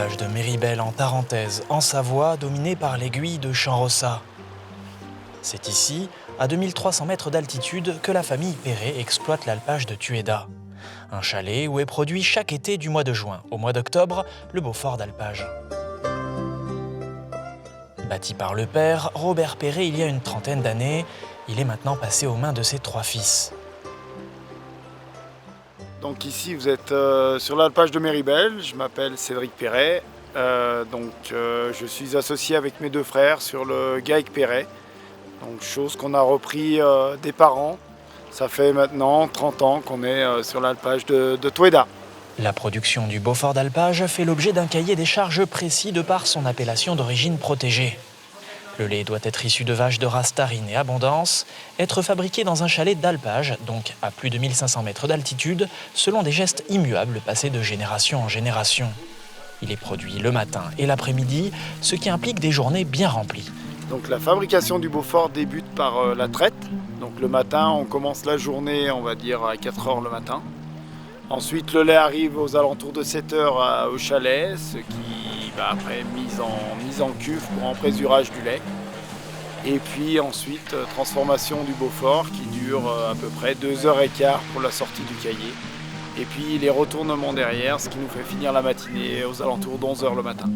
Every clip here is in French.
l'alpage de Méribel en Tarentaise, en Savoie, dominé par l'aiguille de Champ-Rossa. C'est ici, à 2300 mètres d'altitude, que la famille Perret exploite l'alpage de Tueda. Un chalet où est produit chaque été du mois de juin au mois d'octobre le Beaufort d'alpage. Bâti par le père, Robert Perret, il y a une trentaine d'années, il est maintenant passé aux mains de ses 3 fils. Donc ici vous êtes sur l'alpage de Méribel, je m'appelle Cédric Perret, je suis associé avec mes 2 frères sur le GAEC Perret, donc chose qu'on a repris des parents. Ça fait maintenant 30 ans qu'on est sur l'alpage de Tueda. La production du Beaufort d'alpage fait l'objet d'un cahier des charges précis de par son appellation d'origine protégée. Le lait doit être issu de vaches de race Tarine et Abondance, être fabriqué dans un chalet d'alpage, donc à plus de 1500 mètres d'altitude, selon des gestes immuables passés de génération en génération. Il est produit le matin et l'après-midi, ce qui implique des journées bien remplies. Donc la fabrication du Beaufort débute par la traite. Donc le matin, on commence la journée, on va dire à 4 h le matin. Ensuite, le lait arrive aux alentours de 7 h au chalet, ce qui va après mise en cuve pour emprésurage du lait. Et puis ensuite, transformation du Beaufort qui dure à peu près 2 h 15 pour la sortie du cahier. Et puis les retournements derrière, ce qui nous fait finir la matinée aux alentours d'11 h le matin.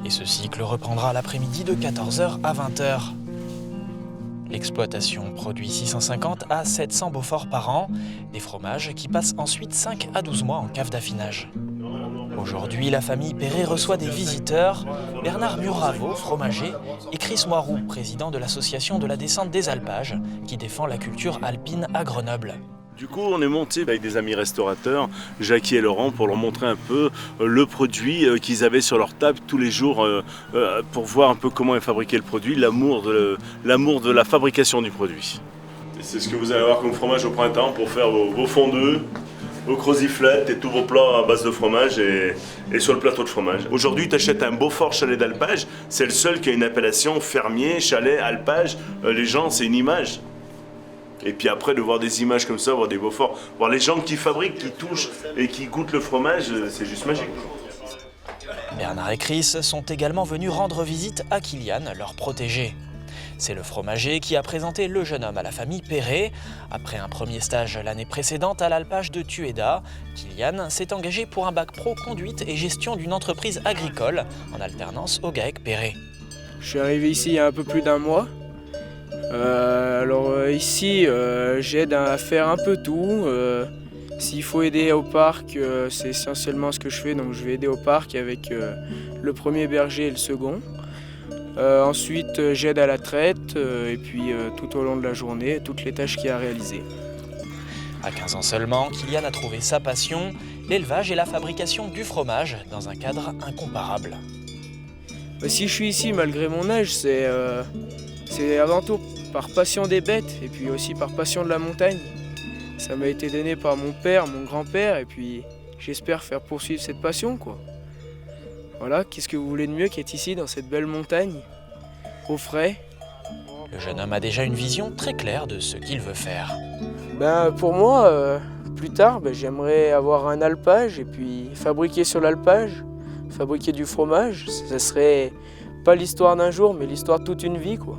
Et ce cycle reprendra l'après-midi de 14 h à 20 h. L'exploitation produit 650 à 700 Beauforts par an, des fromages qui passent ensuite 5 à 12 mois en cave d'affinage. Aujourd'hui, la famille Perret reçoit des visiteurs, Bernard Muraveau, fromager, et Chris Moiroux, président de l'association de la descente des alpages, qui défend la culture alpine à Grenoble. Du coup, on est monté avec des amis restaurateurs, Jackie et Laurent, pour leur montrer un peu le produit qu'ils avaient sur leur table tous les jours pour voir un peu comment est fabriqué le produit, l'amour de la fabrication du produit. C'est ce que vous allez avoir comme fromage au printemps pour faire vos fondeux, vos croziflettes et tous vos plats à base de fromage et sur le plateau de fromage. Aujourd'hui, tu achètes un Beaufort chalet d'alpage, c'est le seul qui a une appellation fermier, chalet, alpage. Les gens, c'est une image. Et puis après, de voir des images comme ça, voir des Beauforts, voir les gens qui fabriquent, qui touchent et qui goûtent le fromage, c'est juste magique. Bernard et Chris sont également venus rendre visite à Kylian, leur protégé. C'est le fromager qui a présenté le jeune homme à la famille Perret. Après un premier stage l'année précédente à l'alpage de Tueda, Kylian s'est engagé pour un bac pro conduite et gestion d'une entreprise agricole, en alternance au GAEC Perret. Je suis arrivé ici il y a un peu plus d'1 mois. Ici, j'aide à faire un peu tout. S'il faut aider au parc, c'est essentiellement ce que je fais. Donc je vais aider au parc avec le premier berger et le second. Ensuite, j'aide à la traite et puis tout au long de la journée, toutes les tâches qu'il y a à réaliser. À 15 ans seulement, Kylian a trouvé sa passion, l'élevage et la fabrication du fromage dans un cadre incomparable. Si je suis ici, malgré mon âge, c'est avant tout par passion des bêtes et puis aussi par passion de la montagne. Ça m'a été donné par mon père, mon grand-père, et puis j'espère faire poursuivre cette passion, quoi. Voilà, qu'est-ce que vous voulez de mieux qu'être ici dans cette belle montagne, au frais. Le jeune homme a déjà une vision très claire de ce qu'il veut faire. Pour moi, plus tard, j'aimerais avoir un alpage et puis fabriquer sur l'alpage, fabriquer du fromage. Ça serait pas l'histoire d'un jour, mais l'histoire de toute une vie, quoi.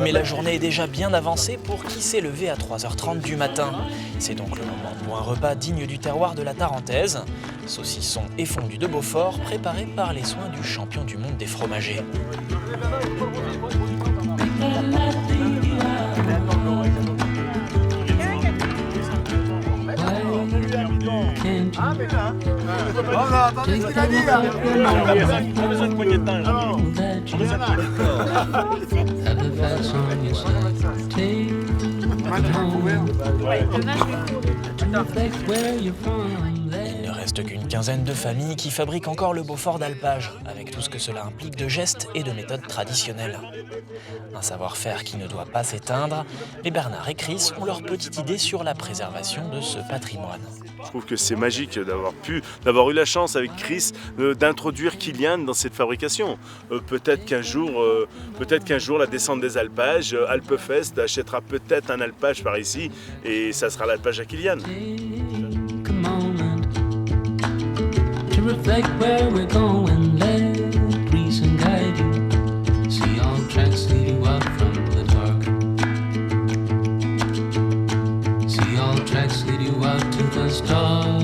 Mais la journée est déjà bien avancée pour qui s'est levé à 3 h 30 du matin. C'est donc le moment pour un repas digne du terroir de la Tarentaise. Saucisson et fondue de Beaufort préparés par les soins du champion du monde des fromagers. Il ne reste qu'une quinzaine de familles qui fabriquent encore le Beaufort d'alpage, avec tout ce que cela implique de gestes et de méthodes traditionnelles. Un savoir-faire qui ne doit pas s'éteindre, mais Bernard et Chris ont leur petite idée sur la préservation de ce patrimoine. Je trouve que c'est magique d'avoir eu la chance avec Chris d'introduire Kylian dans cette fabrication. Peut-être qu'un jour, la descente des alpages, Alpefest achètera peut-être un alpage par ici et ça sera l'alpage à Kylian. Reflect where we're going, let reason guide you. See all tracks lead you out from the dark. See all tracks lead you out to the stars.